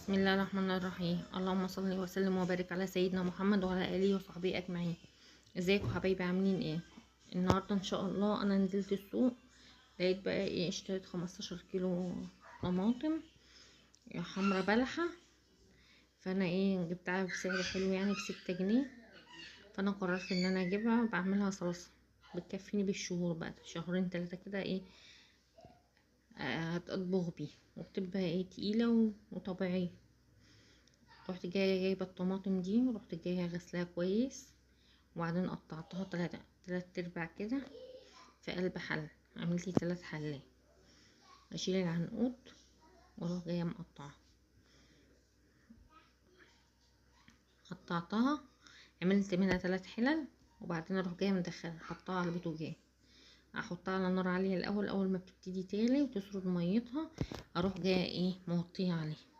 بسم الله الرحمن الرحيم. اللهم صل وسلم وبارك على سيدنا محمد وعلى اله وصحبه اجمعين. ازيكم حبايبي، عاملين ايه؟ النهارده ان شاء الله انا نزلت السوق، لقيت بقى ايه، اشتريت 15 كيلو طماطم حمرا بلحه. فانا ايه جبتها بسعر حلو، يعني ب6 جنيه. فانا قررت ان انا اجيبها بعملها صلصه بتكفيني بالشهور، بقى شهرين 3 كده ايه. هتطبخ بيه وبتبقى ايه تقيله وطبيعيه. رحت جايبه الطماطم دي، ورحت جايه غسلاها كويس، وبعدين قطعتها تلات ارباع كده في قلب حل. عملت لي 3 حلات. اشيل العنقود واروح جايه مقطعه. قطعتها، عملت منها 3 حلل، وبعدين اروح جايه مدخلها حطها على البوتاجاز. احطها على نار عاليه الاول، اول ما بتبتدي تغلي وتسرد ميتها اروح جايه ايه موطيه عليها.